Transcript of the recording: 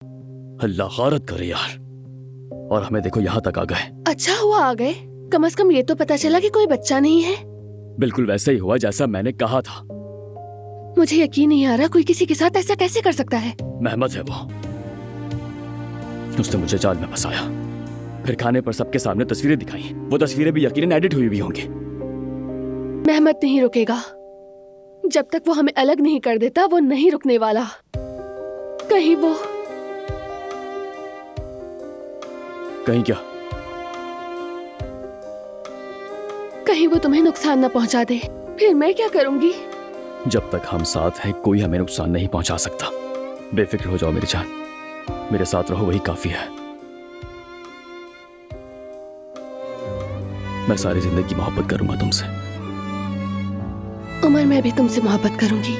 अल्लाह गारत करे यार। और हमें देखो यहाँ तक आ गए। अच्छा हुआ आ गए, कम से कम ये तो पता चला कि कोई बच्चा नहीं है। बिल्कुल वैसा ही हुआ जैसा मैंने कहा था। मुझे यकीन नहीं आ रहा कोई किसी के साथ ऐसा कैसे कर सकता है। मेहमत है वो, उसने मुझे जाल में फंसाया, फिर खाने पर सबके सामने तस्वीरें दिखाई। वो तस्वीरें भी यकीनन एडिट हुई भी होंगी। मेहमत नहीं रुकेगा जब तक वो हमें अलग नहीं कर देता। वो नहीं रुकने वाला। कहीं क्या? कहीं वो तुम्हें नुकसान न पहुंचा दे, फिर मैं क्या करूंगी? जब तक हम साथ हैं कोई हमें नुकसान नहीं पहुंचा सकता। बेफिक्र हो जाओ मेरी जान, मेरे साथ रहो वही काफी है। मैं सारी जिंदगी मोहब्बत करूंगा तुमसे। उमर, मैं भी तुमसे मोहब्बत करूंगी।